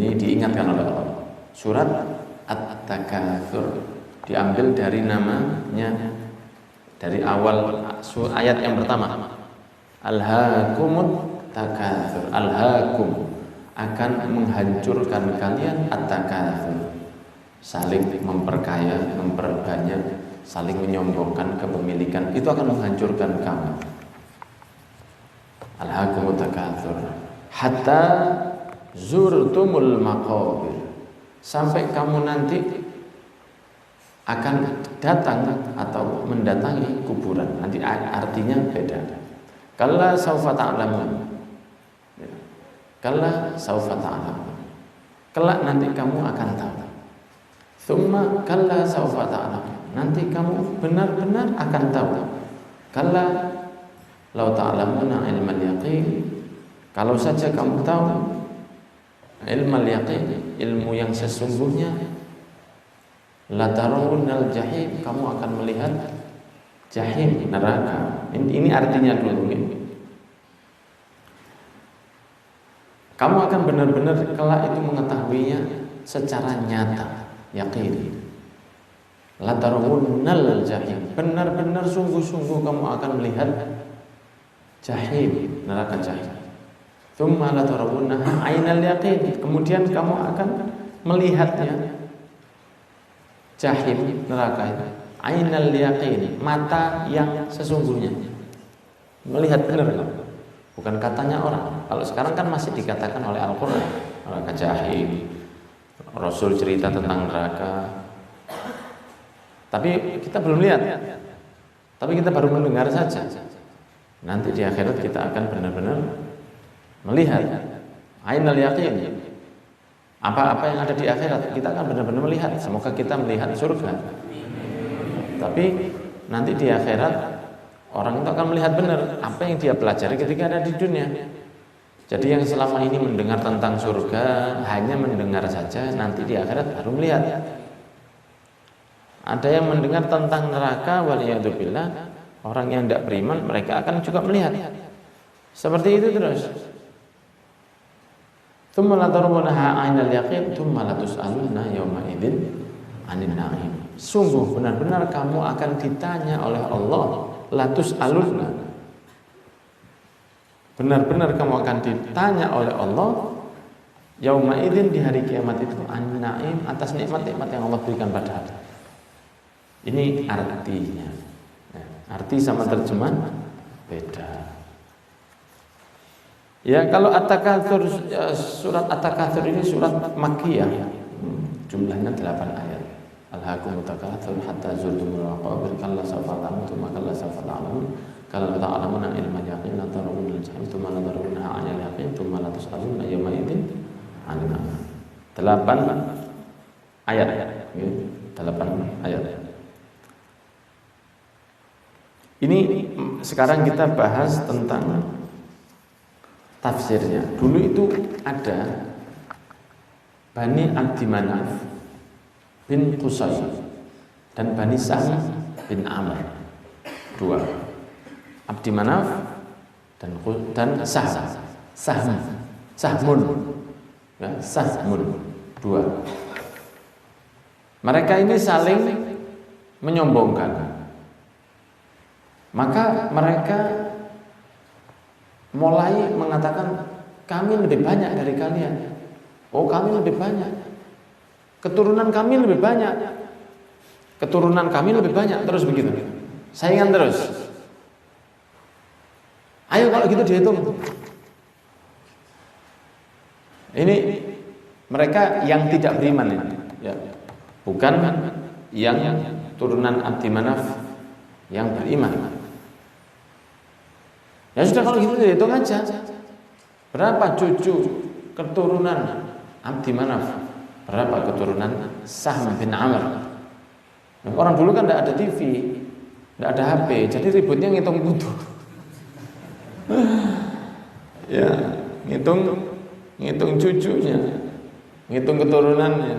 Ini diingatkan oleh Allah. Surat At-Takatsur diambil dari namanya, dari awal ayat yang pertama. Alhaakumut takatsur. Alhaakum, akan menghancurkan kalian at-takatsur, saling memperkaya, memperbanyak, saling menyombongkan kepemilikan, itu akan menghancurkan kamu. Alhaakumut takatsur hatta zurtumul maqabir, sampai kamu nanti akan datang atau mendatangi kuburan. Nanti artinya beda. Kalla saufa ta'lamun, kalla saufa ta'lamun, kelak nanti kamu akan tahu. Tsumma kalla saufa ta'lamun, nanti kamu benar-benar akan tahu. Kalla law ta'lamuna ilmal yaqin, kalau saja kamu tahu ilmal yaqin, ilmu yang sesungguhnya, la tarawunnal jahim, kamu akan melihat jahim, neraka. Ini artinya dulu. Kamu akan benar-benar kelak itu mengetahuinya secara nyata, yakin. La tarawunnal jahim, benar-benar sungguh-sungguh kamu akan melihat jahim, neraka jahim. Tsumma la tarawunnaha ainal yaqin, kemudian kamu akan melihatnya jahim, neraka itu ainal yaqin, mata yang sesungguhnya, melihat benar, bukan katanya orang. Kalau sekarang kan masih dikatakan oleh Al-Qur'an neraka jahim, Rasul cerita tentang neraka, tapi kita belum lihat, tapi kita baru mendengar saja. Nanti di akhirat kita akan benar-benar melihat ainal yaqin, apa-apa yang ada di akhirat kita akan benar-benar melihat. Semoga kita melihat surga. Tapi nanti di akhirat orang itu akan melihat benar apa yang dia pelajari ketika ada di dunia. Jadi yang selama ini mendengar tentang surga hanya mendengar saja, nanti di akhirat baru melihat. Ada yang mendengar tentang neraka, waliyadzubillah, orang yang tidak beriman mereka akan juga melihat. Seperti itu terus. Tsumma la tarawunnaha 'ainal yaqin tsumma la tus'alunna yawma idzin 'anin na'im. Sungguh benar-benar kamu akan ditanya oleh Allah, la tus'alunna. Benar-benar kamu akan ditanya oleh Allah yauma idzin, di hari kiamat itu, 'anin na'im, atas nikmat-nikmat yang Allah berikan pada hati. Ini artinya. Arti sama terjemahan beda. Ya, kalau At-Takatsur, surat At-Takatsur ini surat Makkiyah, jumlahnya 8 ayat. Alhaakumut takatsur hatta zurtumul maqabir, kalla sawfa ta'lamun, tsumma kalla sawfa ta'lamun, kalla ta'lamuna ilmal yaqin, la tarawunnal jahim, tsumma la tarawunnaha 'ainal yaqin, tsumma la tus'alunna yawma idzin 'anil na'im. 8 ayat. 8 ayat. Ini sekarang kita bahas tentang tafsirnya. Dulu itu ada Bani Abdi Manaf bin Qusay dan Bani Sahm bin Amr. 2. Abdi Manaf dan Sahmun. Ya, Sahmun. 2. Mereka ini saling menyombongkan. Maka mereka mulai mengatakan, kami lebih banyak dari kalian. Oh, kami lebih banyak. Keturunan kami lebih banyak. Keturunan kami lebih banyak. Terus begitu. Saingan terus. Ayo kalau gitu dihitung. Ini mereka yang tidak beriman ini. Ya. Bukan yang turunan Abdi Manaf yang beriman. Ya sudah, kalau gitu dihitung aja. Berapa cucu keturunan Abdi Manaf? Berapa keturunan Sahm bin Amr? Nah, orang dulu kan tidak ada TV, tidak ada HP, jadi ributnya ngitung putu. Ya, ngitung cucunya, ngitung keturunannya.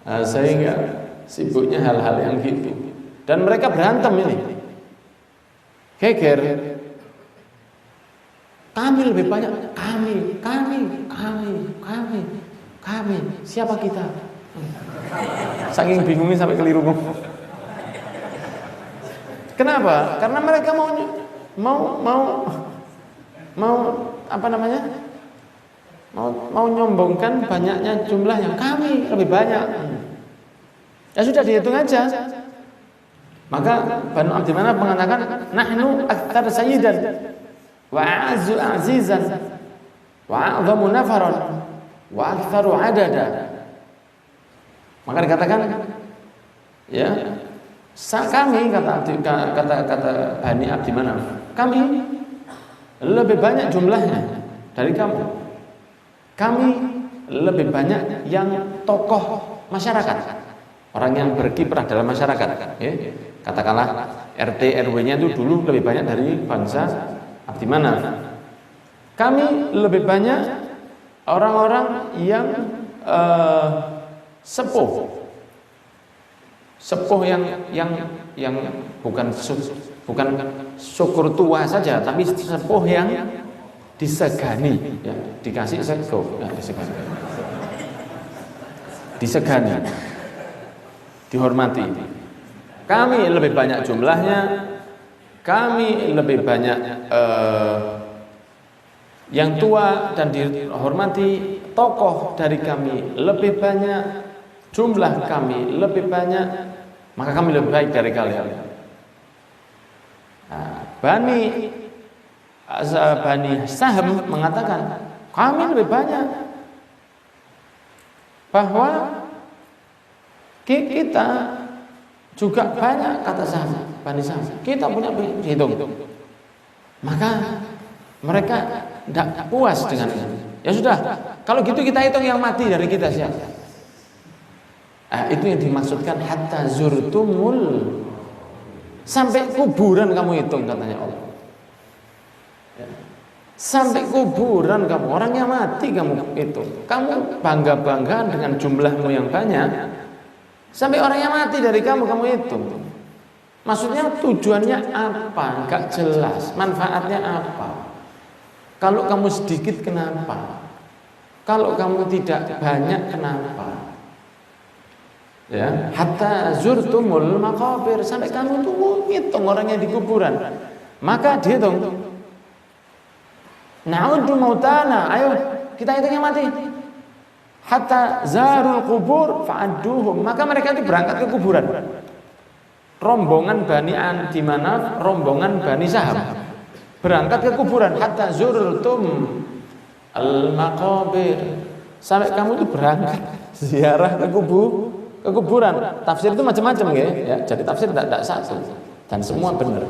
Nah, sehingga sibuknya hal-hal yang gitu. Dan mereka berantem ini. Geger. Kami lebih banyak, kami. Kami, siapa kita? Saking bingungnya sampai keliru. Kenapa? Karena mereka mau apa namanya? Mau nyombongkan banyaknya jumlahnya. Kami lebih banyak. Ya sudah dihitung aja. Maka Banu Abdi Manaf mengatakan, nahnu aktsar sayyidan wa a'azzu azizan wa a'zamu nafaran wa aktsaru adada. Maka dikatakan, ya, kami kata Bani Abdi Manaf, kami lebih banyak jumlahnya dari kamu. Kami lebih banyak yang tokoh masyarakat, orang yang berkiprah dalam masyarakat. Ya. Katakanlah RT RW-nya itu dulu lebih banyak dari bangsa Abdi Manaf. Kami lebih banyak orang-orang yang sepuh yang bukan syukur tua saja, tapi sepuh yang disegani, ya, dikasih sego, ya, disegani, dihormati. Kami lebih banyak jumlahnya, kami lebih banyak yang tua dan dihormati, tokoh dari kami lebih banyak, jumlah kami lebih banyak, maka kami lebih baik dari kalian. Nah, Bani Sahm mengatakan, kami lebih banyak, bahwa kita juga banyak, kata Sahm, Bani Sahm, kita punya hitung. Maka mereka tidak puas dengan itu. Ya sudah, kalau gitu kita hitung yang mati dari kita siapa. Itu yang dimaksudkan hatta zurtumul, sampai kuburan kamu hitung, katanya Allah. Ya. Sampai kuburan kamu, orangnya mati kamu hitung. Kamu bangga-banggaan dengan jumlahmu yang banyak, sampai orangnya mati dari kamu hitung. Maksudnya tujuannya apa? Enggak jelas. Manfaatnya apa? Kalau kamu sedikit kenapa? Kalau kamu tidak banyak kenapa? Ya, hatta zurtumul maqabir, sampai kamu tuh ngitung orangnya di kuburan. Maka dihitung. Na'uddu mautana, ayo kita hitung yang mati. Hatta zarul kubur fa'adduhum, maka mereka itu berangkat ke kuburan. Rombongan Bani Abdi Manaf, rombongan Bani Sahm berangkat ke kuburan. Hatta zurtum al-maqabir, sampai kamu itu berangkat ziarah ke kuburan. Tafsir itu macam-macam ya. Jadi tafsir tidak satu dan semua benar.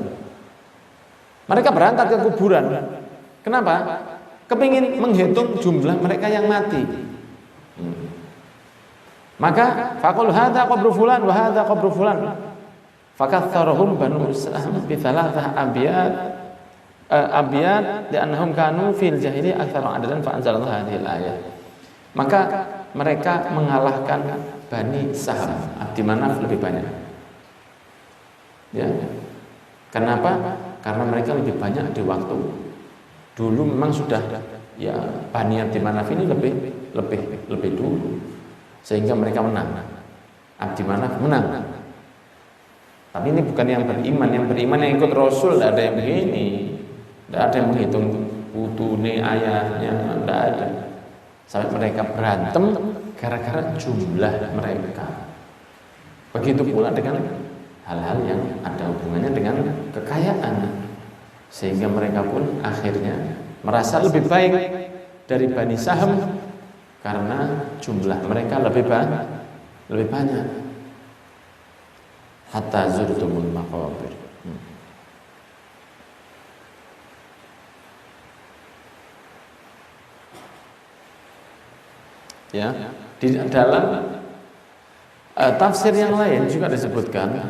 Mereka berangkat ke kuburan. Kenapa? Kepingin menghitung jumlah mereka yang mati. Maka faqul hadza qabru fulan wa hadza qabru fulan. Fakatsarahum Banu Sahm bi thalathah abiyat li'annahum kanu fil jahiliyah aktsara adadan fa anzalallahu hadhil ayat. Maka mereka mengalahkan Bani Sahm, Abdi Manaf lebih banyak. Ya. Kenapa? Karena mereka lebih banyak di waktu. Dulu memang sudah, ya, Bani Abdi Manaf ini lebih dulu, sehingga mereka menang. Abdi Manaf menang. Tapi ini bukan yang beriman. Yang beriman yang ikut Rasul, tidak ada yang begini. Tidak ada yang menghitung putune ayahnya, tidak ada. Sampai mereka berantem gara-gara jumlah mereka. Begitu pula dengan hal-hal yang ada hubungannya dengan kekayaan, sehingga mereka pun akhirnya merasa lebih baik dari Bani Sahm karena jumlah mereka lebih banyak. Hatta zurtumul maqabir. Ya, di dalam tafsir yang lain juga disebutkan,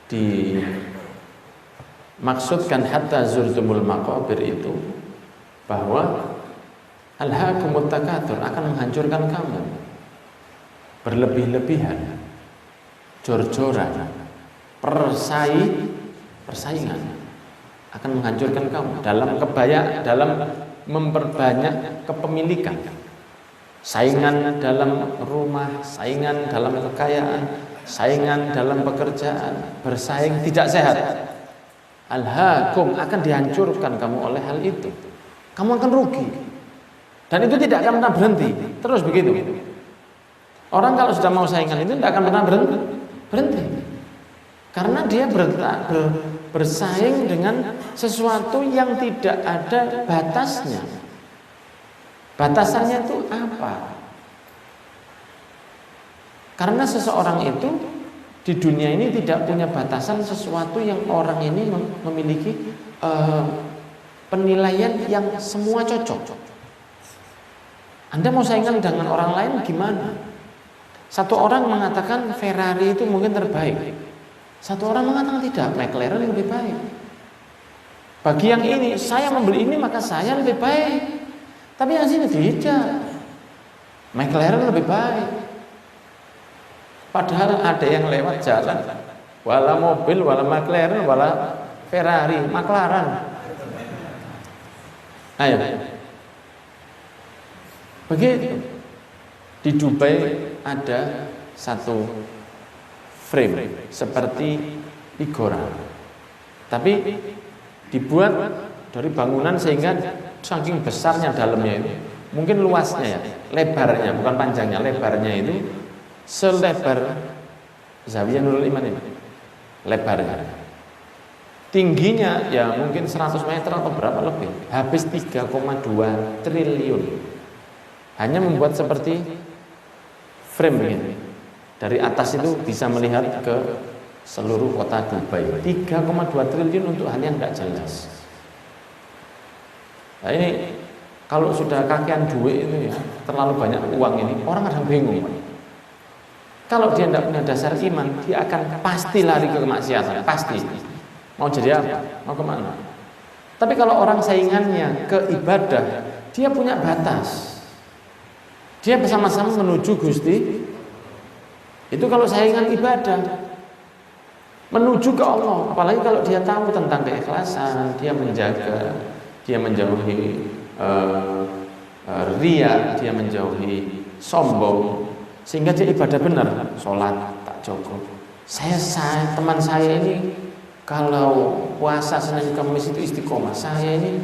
dimaksudkan hatta zurtumul maqabir itu bahwa alhaakumut takatsur, akan menghancurkan kamu, berlebih-lebihan, jor-joran, persaingan akan menghancurkan kamu dalam memperbanyak kepemilikan. saingan dalam rumah, saingan dalam kekayaan, saingan dalam pekerjaan, bersaing tidak sehat. Alhaakum, akan dihancurkan kamu oleh hal itu. Kamu akan rugi. Dan itu tidak akan pernah berhenti. Terus begitu. Orang kalau sudah mau saingan itu tidak akan pernah berhenti. Karena dia bersaing dengan sesuatu yang tidak ada batasnya. Batasannya itu apa? Karena seseorang itu di dunia ini tidak punya batasan sesuatu yang orang ini memiliki penilaian yang semua cocok. Anda mau saingan dengan orang lain gimana? Satu orang mengatakan Ferrari itu mungkin terbaik. Satu orang mengatakan tidak, McLaren lebih baik. Bagi yang ini, saya membeli ini maka saya lebih baik. Tapi yang sini tidak. McLaren lebih baik. Padahal ada yang lewat jalan, wala mobil, wala McLaren, wala Ferrari, McLaren. Ayo. Begitu. Di Dubai ada satu frame seperti Igora, tapi dibuat dari bangunan sehingga saking besarnya dalamnya itu, mungkin luasnya ya, lebarnya bukan panjangnya, lebarnya itu selebar Zawiyah Nurul Iman ini, lebarnya. Tingginya ya mungkin 100 meter atau berapa lebih. Habis 3,2 triliun hanya membuat seperti frame begini. Dari atas itu bisa melihat ke seluruh kota Dubai. 3,2 triliun untuk hal yang tidak jelas. Nah ini kalau sudah kakean duit itu ya, terlalu banyak uang ini, orang kadang bingung. Kalau dia tidak punya dasar iman, dia akan pasti lari ke kemaksiatan, pasti. Mau jadi apa? Mau kemana? Tapi kalau orang saingannya ke ibadah, dia punya batas. Dia bersama-sama menuju Gusti. Itu kalau saingan ibadah, menuju ke Allah. Apalagi kalau dia tahu tentang keikhlasan, dia menjaga, dia menjauhi riya, dia menjauhi sombong, sehingga dia ibadah benar, sholat tak cukup. Teman saya ini kalau puasa Senin Kamis itu istiqomah, saya ini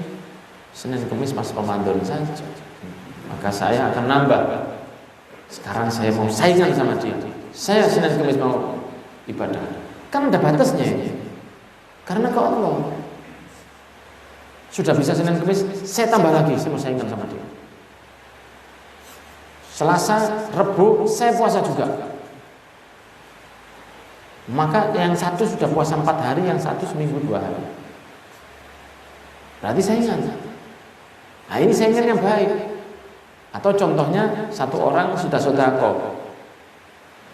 Senin Kamis pas Ramadan saja. Maka saya akan nambah. Sekarang saya mau saingan sama dia. Saya Senin Kamis mau ibadah. Kan ada batasnya ini. Karena ke Allah. Sudah bisa Senin Kamis, saya tambah lagi, saya mau saingan sama dia. Selasa, Rebu, saya puasa juga. Maka yang satu sudah puasa 4 hari, yang satu seminggu 2 hari. Berarti saingan. Nah ini saingan yang baik. Atau contohnya satu orang sudah sodako,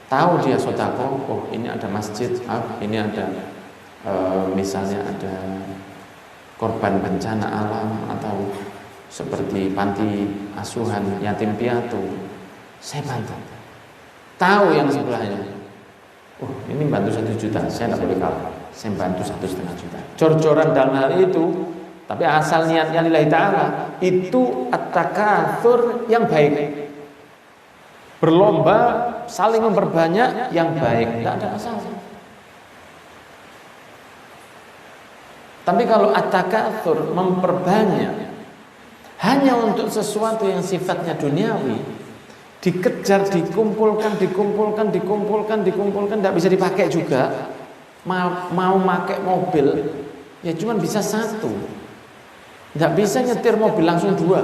tahu dia sodako, oh ini ada masjid, ini ada misalnya ada korban bencana alam atau seperti panti asuhan yatim piatu, saya bantu. Tahu yang sebelahnya, oh ini bantu 1 juta, saya tidak boleh kalah, saya bantu 1,5 juta. Jor-joran dalam hal itu. Tapi asal niatnya lillahi ta'ala, itu at-takatsur yang baik. Berlomba saling memperbanyak yang baik, tidak ada masalah. Tapi kalau at-takatsur memperbanyak hanya untuk sesuatu yang sifatnya duniawi, dikejar, dikumpulkan, tidak bisa dipakai juga. Mau pakai mobil, ya cuma bisa 1. Tidak bisa nyetir mobil langsung 2.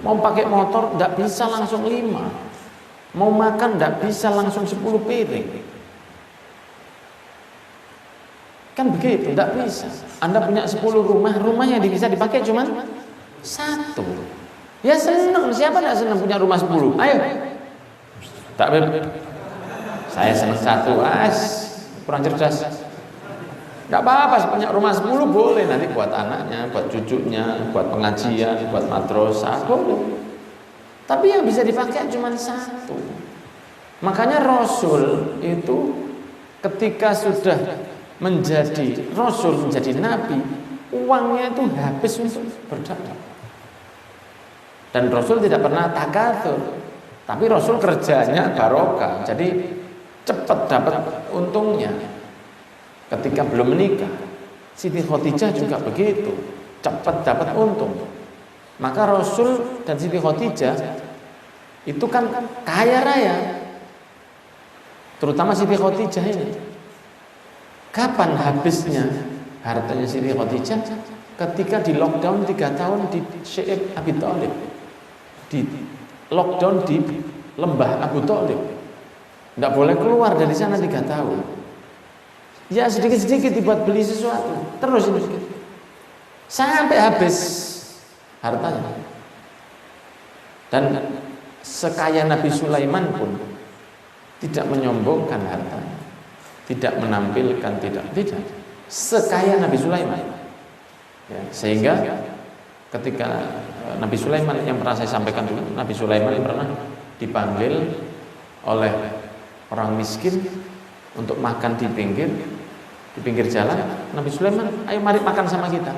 Mau pakai motor tidak bisa langsung 5. Mau makan tidak bisa langsung 10 piring. Kan begitu, tidak bisa. Anda punya 10 rumah, rumah yang bisa dipakai cuma 1. Ya senang, siapa tidak senang punya rumah 10? Ayo. Tak beb. Saya senang 1, kurang cerdas. Gak apa-apa, punya rumah 10 boleh, nanti buat anaknya, buat cucunya, buat pengajian, buat madrasah, boleh. Tapi yang bisa dipakai cuma 1. Makanya Rasul itu ketika sudah menjadi Rasul, menjadi Nabi, uangnya itu habis untuk berdakwah. Dan Rasul tidak pernah takatsur. Tapi Rasul kerjanya barokah. Jadi cepat dapat untungnya. Ketika belum menikah, Siti Khadijah juga begitu, cepat dapat untung. Maka Rasul dan Siti Khadijah itu kan kaya raya. Terutama Siti Khadijah ini. Kapan habisnya hartanya Siti Khadijah? Ketika di lockdown 3 tahun di Syekh Abi Thalib, di lockdown di lembah Abu Thalib, tidak boleh keluar dari sana 3 tahun. Ya sedikit-sedikit dibuat beli sesuatu, terus ini sampai habis hartanya. Dan sekaya Nabi Sulaiman pun tidak menyombongkan hartanya, tidak menampilkan, tidak sekaya Nabi Sulaiman. Ya, sehingga ketika Nabi Sulaiman, yang pernah saya sampaikan dulu, Nabi Sulaiman pernah dipanggil oleh orang miskin untuk makan di pinggir jalan. Nabi Sulaiman, ayo mari makan sama kita.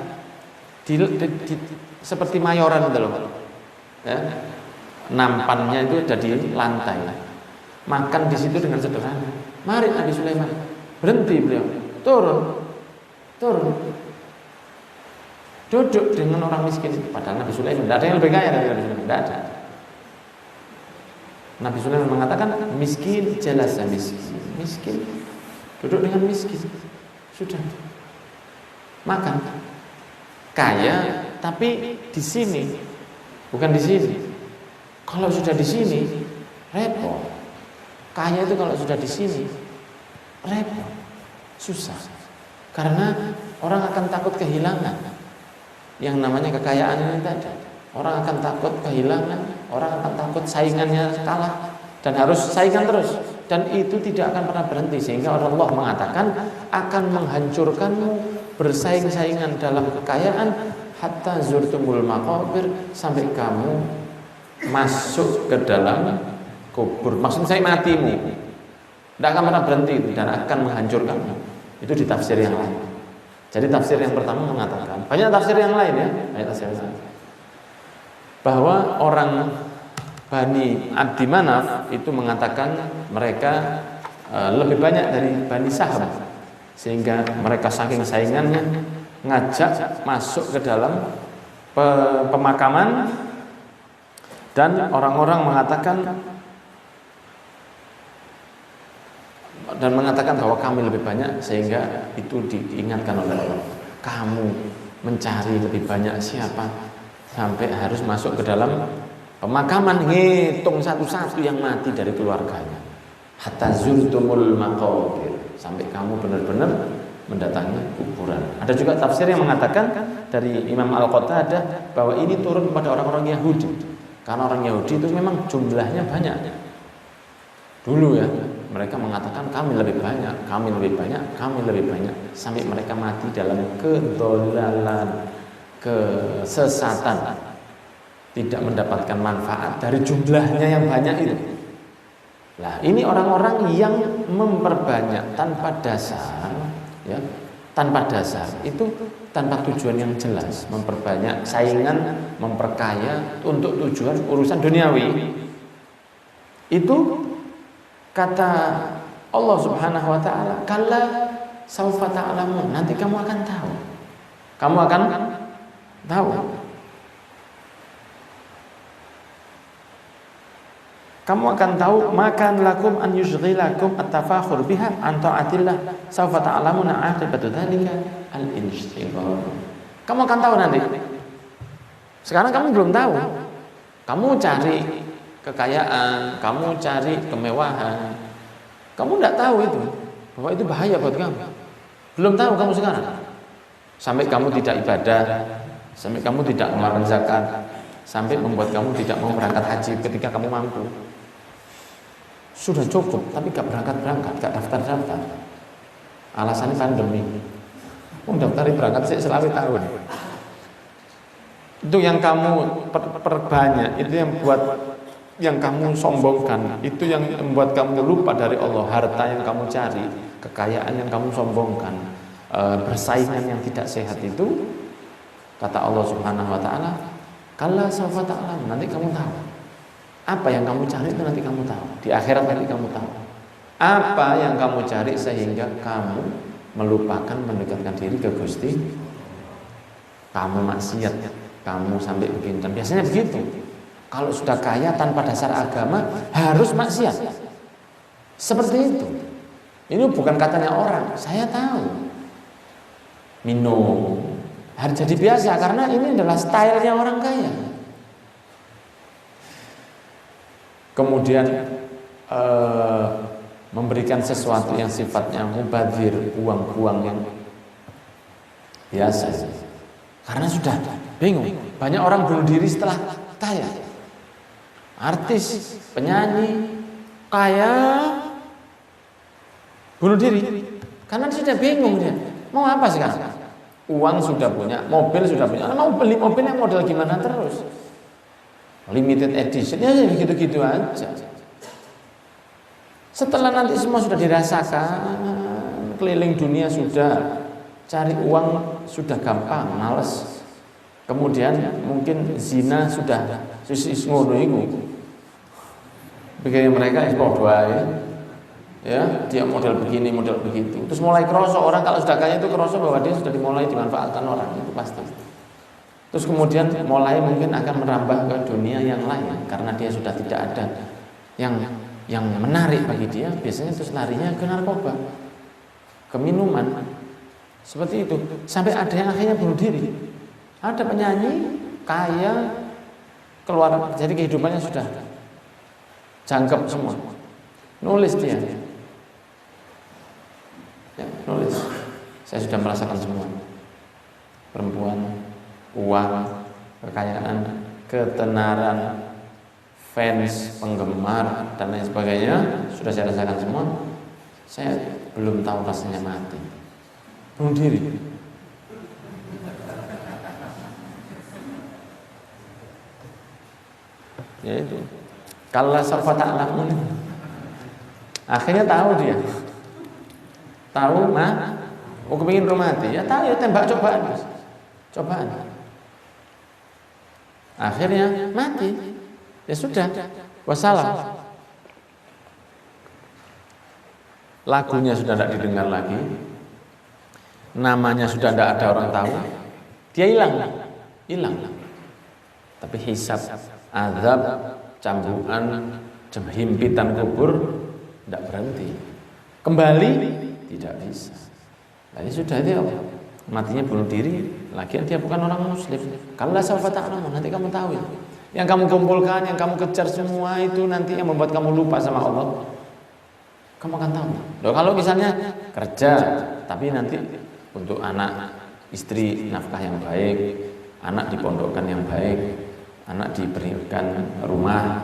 Seperti mayoran itu loh. Ya, nampannya itu ada di lantai. Makan di situ dengan sederhana. Mari Nabi Sulaiman. Berhenti beliau. Turun. Duduk dengan orang miskin. Padahal Nabi Sulaiman tidak ada yang lebih kaya dari Nabi Sulaiman. Tidak ada. Nabi Sulaiman mengatakan miskin jalasa miskin. Duduk dengan miskin. Sudah. Makan. Kaya tapi di sini, bukan di sini. Kalau sudah di sini repot. Kaya itu kalau sudah di sini repot, susah. Karena orang akan takut kehilangan yang namanya kekayaan ini tadi. Orang akan takut kehilangan, orang akan takut saingannya kalah dan harus saingan terus. Dan itu tidak akan pernah berhenti, sehingga Allah mengatakan akan menghancurkanmu bersaing-saingan dalam kekayaan hatta zurtumul maqabir, sampai kamu masuk ke dalam kubur. Maksud saya matimu. Tidak akan pernah berhenti itu dan akan menghancurkanmu. Itu di tafsir yang lain. Jadi tafsir yang pertama mengatakan, banyak tafsir yang lain ya, bahwa orang Bani Abdi Manaf itu mengatakan mereka lebih banyak dari Bani Saham, sehingga mereka saking saingannya ngajak masuk ke dalam pemakaman, dan orang-orang mengatakan bahwa kami lebih banyak, sehingga itu diingatkan oleh Allah. Kamu mencari lebih banyak siapa sampai harus masuk ke dalam pemakaman, ngitung satu-satu yang mati dari keluarganya. Hatta zurtumul maqabir, sampai kamu benar-benar mendatangi kuburan. Ada juga tafsir yang mengatakan dari Imam Al-Qatadah bahwa ini turun kepada orang-orang Yahudi. Karena orang Yahudi itu memang jumlahnya banyak. Dulu ya, mereka mengatakan kami lebih banyak, sampai mereka mati dalam kedolalan, kesesatan, tidak mendapatkan manfaat dari jumlahnya yang banyak itu. Nah, ini orang-orang yang memperbanyak tanpa dasar, ya, tanpa dasar itu tanpa tujuan yang jelas, memperbanyak saingan, memperkaya untuk tujuan urusan duniawi. Itu kata Allah Subhanahu wa taala, kalla saufa ta'lamun, nanti kamu akan tahu. Kamu akan tahu. Kamu akan tahu, makan lakum an yushghilakum at-tafakhur biha an ta'atillah, saufa ta'lamuna 'aqibatu dzalika al-insyghal. Kamu akan tahu nanti. Sekarang kamu belum tahu. Kamu cari kekayaan, kamu cari kemewahan. Kamu tidak tahu itu, bahwa itu bahaya buat kamu. Belum tahu kamu sekarang. Sampai kamu tidak ibadah, sampai kamu tidak mengeluarkan zakat, sampai membuat kamu tidak mau berangkat haji ketika kamu mampu. Sudah cukup, tapi gak berangkat-berangkat, gak daftar-daftar. Alasannya pandemi. Daftari berangkat sih selama tahun. Itu yang kamu perbanyak, itu yang kamu sombongkan, itu yang membuat kamu lupa dari Allah. Harta yang kamu cari, kekayaan yang kamu sombongkan, persaingan yang tidak sehat itu, kata Allah Subhanahu wa taala, Kalla sawfa ta'lamun, nanti kamu tahu. Apa yang kamu cari itu nanti kamu tahu. Di akhirat nanti kamu tahu. Apa yang kamu cari sehingga kamu melupakan mendekatkan diri ke Gusti. Kamu maksiat, kamu sampai begini. Dan biasanya begitu. Kalau sudah kaya tanpa dasar agama harus maksiat. Seperti itu. Ini bukan katanya orang, saya tahu. Minum harus jadi biasa karena ini adalah stylenya orang kaya. Kemudian memberikan sesuatu yang sifatnya mubadzir, buang-buang yang biasa. Karena sudah bingung. Banyak orang bunuh diri setelah kaya. Artis, penyanyi, kaya bunuh diri karena dia sudah bingung dia. Mau apa sekarang? Uang sudah punya, mobil sudah punya. Mau beli mobil yang model gimana terus? Limited edition, ya begitu-gitu aja. Setelah nanti semua sudah dirasakan, keliling dunia sudah, cari uang sudah gampang, males. Kemudian mungkin zina sudah susis ngono iku. Begini mereka ekspor ya, dia model begini, model begitu. Terus mulai kerosok orang kalau sudah kaya itu kerosok bahwa dia sudah dimulai dimanfaatkan orang itu pasti. Terus kemudian mulai mungkin akan merambah ke dunia yang lain karena dia sudah tidak ada yang menarik bagi dia. Biasanya terus larinya ke narkoba, ke minuman, seperti itu. Sampai ada yang akhirnya bunuh diri. Ada penyanyi kaya keluar, jadi kehidupannya sudah jangkep semua. Nulis dia. Ya, nulis. Saya sudah merasakan semua. Perempuan, uang, kekayaan, ketenaran, fans, penggemar dan lain sebagainya sudah saya rasakan semua. Saya belum tahu rasanya mati. Bunuh diri. Ya itu. Kalla sawfa ta'lamun. Akhirnya tahu dia. Tahu kepingin mati. Ya tahu ya tembak cobaan. Cobaan. Akhirnya mati. Ya sudah. Wassalam. Lagunya sudah tidak didengar lagi. Namanya sudah tidak ada orang tahu. Dia hilang. Tapi hisab, azab, cambukan, himpitan kubur tidak berhenti. Kembali tidak bisa. Jadi sudah dia matinya bunuh diri. Lagian dia bukan orang muslim. Kalla sawfa ta'lamun, nanti kamu tahu ya. Yang kamu kumpulkan, yang kamu kejar semua itu nanti yang membuat kamu lupa sama Allah. Kamu akan tahu. Loh, kalau misalnya kerja, tapi nanti untuk anak, istri nafkah yang baik, anak dipondokkan yang baik, anak diberikan rumah,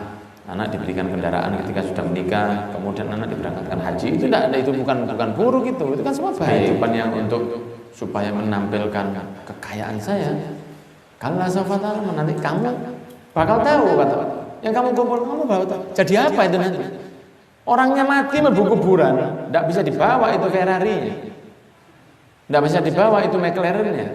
anak diberikan kendaraan ketika sudah menikah, kemudian anak diberangkatkan haji, itu tidak ada, itu bukan buruk itu kan semua baik. Bukan yang untuk supaya menampilkan kekayaan saya. Kalla sawfa ta'lamun, nanti kamu bakal tahu kata. Yang kamu kumpul kamu bakal tahu. Jadi apa itu nanti? Orangnya mati mlebu kuburan, tidak bisa dibawa itu Ferrari-nya. Tidak bisa dibawa itu McLaren-nya.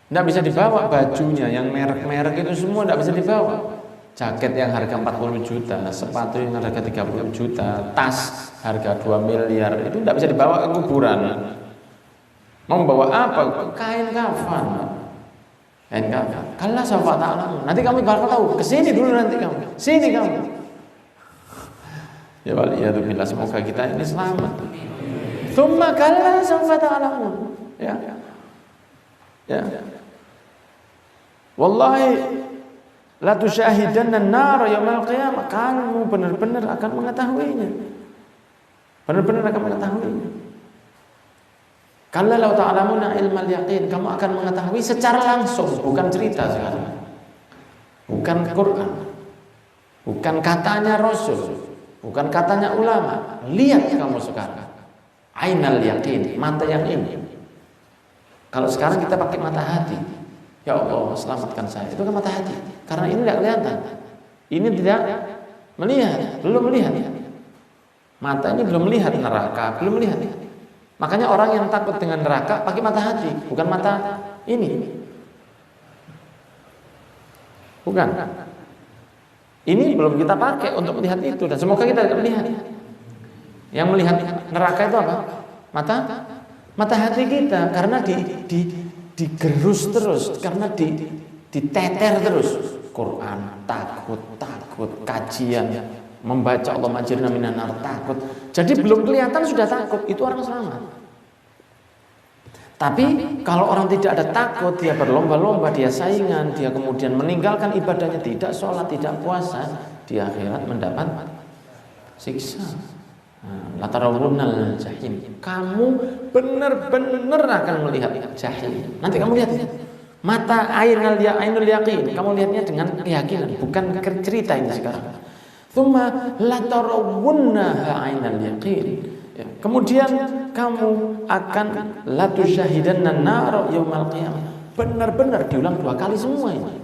Tidak bisa dibawa bajunya yang merek-merek itu semua tidak bisa dibawa. Jaket yang harga 40 juta, sepatu yang harga 30 juta, tas harga 2 miliar itu tidak bisa dibawa ke kuburan. Mau membawa apa? Kain kafan. Kain kafan. Kalla sawfa ta'lamun. Nanti kamu bakal tahu. Kesini dulu nanti kamu. Sini kamu. Ya waliyadzubillah, semoga kita ini selamat. Tsumma kalla sawfa ta'lamun. Ya. Wallahi la tusyahidanna an-nar yaumil qiyamah. Kamu benar-benar akan mengetahuinya. Benar-benar akan mengetahuinya. Kalla law ta'lamuna ilmal yaqin, kamu akan mengetahui secara langsung, bukan cerita sekarang. Bukan Quran. Bukan katanya Rasul. Bukan katanya ulama. Lihat kamu sekarang. Ainal yaqin, mata yang ini. Kalau sekarang kita pakai mata hati. Ya Allah, selamatkan saya. Itu kan mata hati. Karena ini tidak kelihatan. Ini tidak melihat, belum melihat. Mata ini belum melihat neraka, belum melihat. Makanya orang yang takut dengan neraka pakai mata hati, bukan mata ini. Bukan. Ini belum kita pakai untuk melihat itu, dan semoga kita tidak melihat. Yang melihat neraka itu apa? Mata hati kita, karena digerus terus, karena diteter terus. Quran, takut, kajian, membaca Allah majirna minan nar, takut. Jadi belum kelihatan sudah takut, itu orang selamat. Tapi kalau orang tidak ada takut, dia berlomba-lomba, dia saingan, dia kemudian meninggalkan ibadahnya, tidak sholat, tidak puasa, di akhirat mendapat siksa. Latarawunnal jahim. Kamu benar-benar akan melihat jahim. Nanti kamu lihat. Mata ainul yaqin. Kamu lihatnya dengan keyakinan, bukan cerita ini sekarang. Tsumma latarawunnaha ainal yaqin. Kemudian kamu akan latusyahidanna nar yaumal qiyamah. Benar-benar diulang 2 kali semua ini.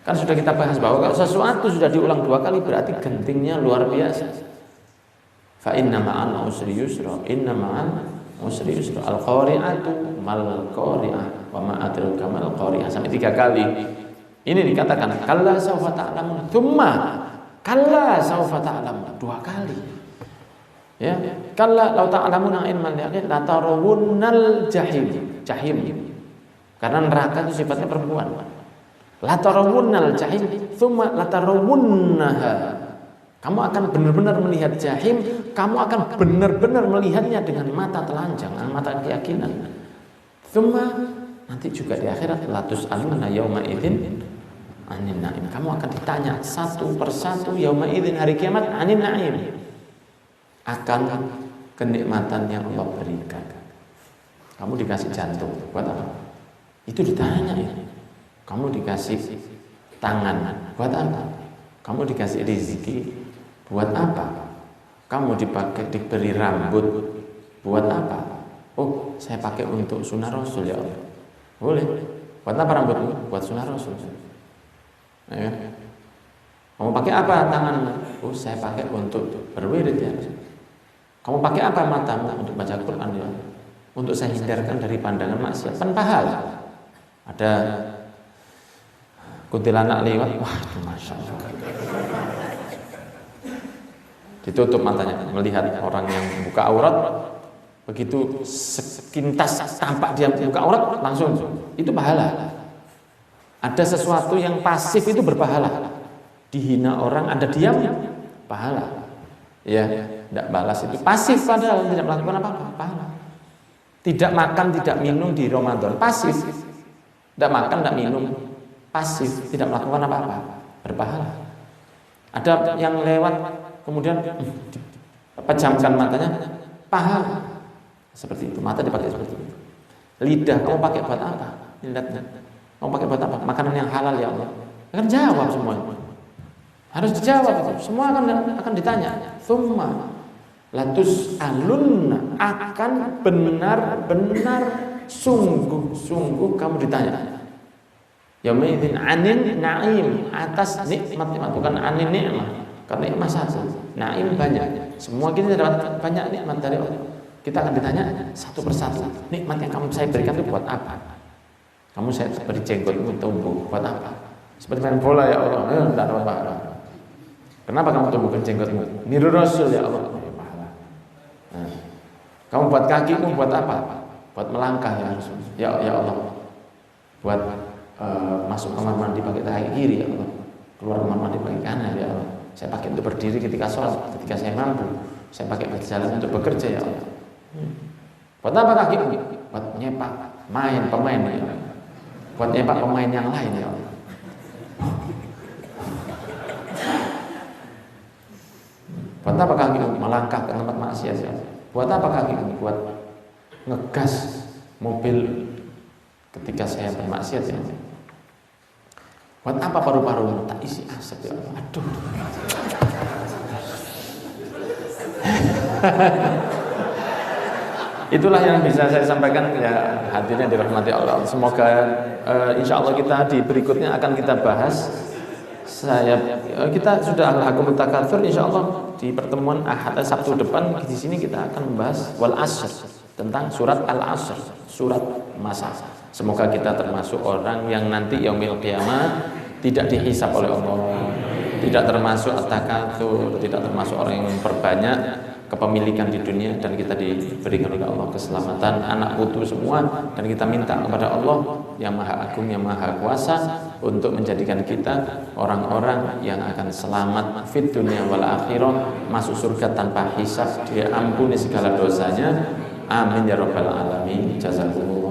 Kan sudah kita bahas bahwa kalau sesuatu sudah diulang 2 kali berarti gentingnya luar biasa. Fa inna ma'al usri yusra, inna ma'al usri yusra. Al-qari'atu mal qari'ah wa ma adraka mal qari'ah, sampai 3 kali. Ini dikatakan kalla saufa ta'lamun, tsumma kalla saufa ta'lamun, 2 kali. Ya, kalla law ta'lamuna ilmal yaqin la tarawunnal jahim. Karena neraka itu sifatnya perempuan. La tarawunnal jahim, tsumma la tarawunnaha. Kamu akan benar-benar melihat jahim, kamu akan benar-benar melihatnya dengan mata telanjang, dengan mata keyakinan. Tsumma, nanti juga di akhirat latus aluna yauma idzin anin na'im. Kamu akan ditanya satu persatu yauma idzin, hari kiamat, anin na'im, akan kenikmatan yang Allah berikan. Kamu dikasih jantung, buat apa? Itu ditanya ya. Kamu dikasih tangan, buat apa? Kamu dikasih rezeki, buat apa? Kamu diberi rambut, buat apa? Oh, saya pakai untuk sunnah Rasul ya Allah. Boleh. Buat apa rambutmu? Buat sunnah Rasul. Ya. Kamu pakai apa tanganmu? Oh, saya pakai untuk berwirid ya. Kamu pakai apa matamu? Untuk baca Quran ya. Untuk saya hindarkan dari pandangan maksiat. Kan pahala. Ada kuntilanak lewat, wah itu masya Allah. Ditutup matanya, melihat orang yang buka aurat, begitu sekintas tampak dia buka aurat, langsung itu pahala. Ada sesuatu yang pasif itu berpahala. Dihina orang, ada diam, pahala. Ya, tidak balas itu pasif, padahal tidak melakukan apa-apa, pahala. Tidak makan, tidak minum di Ramadan, pasif. Tidak makan, tidak minum, pasif, tidak melakukan apa-apa, berpahala. Ada yang lewat kemudian pejamkan matanya, pahala. Seperti itu, mata dipakai seperti itu. Lidah kamu pakai buat apa? Lihatnya. Kamu pakai buat apa? Makanan yang halal ya Allah. Akan jawab semua. Harus dijawab, semua akan ditanya. Tsumma latus alunna, akan benar-benar sungguh-sungguh kamu ditanya. Yaumidzin anin na'im, atas nikmat-nikmat, bukan anin nikmah. Karena nikmat satu, na'im banyak. Semua kita dapat banyak nikmat dari Allah. Kita akan ditanya satu persatu. Nikmat yang kamu saya berikan itu buat apa? Kamu saya beri jenggotmu tumbuh, buat apa? Seperti main bola ya Allah, tidak ada apa-apa. Kenapa kamu tumbuhkan jenggotmu? Niru Rasul ya Allah. Nah, kamu buat kakimu buat apa? Buat melangkah ya Allah. Buat masuk kamar mandi pakai kaki kiri ya Allah. Keluar kamar mandi pakai kanan ya Allah. Saya pakai untuk berdiri ketika sholat, ketika saya mampu. Saya pakai berjalan untuk bekerja ya Allah. Buat apa kakimu? Buat nyepak pemain ya Allah. Buat nyepak pemain yang lain ya Allah. Buat apa kakimu? Melangkah ke tempat maksiat ya. Buat apa kakimu? Buat ngegas mobil ketika saya bermaksiat ya. Buat apa paru-paru? Tak isi asap ya Allah. Aduh. Itulah yang bisa saya sampaikan ya, hadirnya dirahmati Allah. Semoga insya Allah kita di berikutnya akan kita bahas. Kita sudah al-hakumut takatsur, insya Allah di pertemuan Ahad Sabtu depan di sini kita akan membahas wal asr, tentang surat al-asr, surat masa. Semoga kita termasuk orang yang nanti yaumil qiyamah tidak dihisab oleh Allah, tidak termasuk at-takatsur, tidak termasuk orang yang memperbanyak kepemilikan di dunia, dan kita diberikan oleh Allah keselamatan anak putu semua, dan kita minta kepada Allah yang Maha Agung, yang Maha Kuasa untuk menjadikan kita orang-orang yang akan selamat fit dunia wal akhirah, masuk surga tanpa hisab, dia ampuni segala dosanya. Amin ya rabbal alamin. Jazakumullah.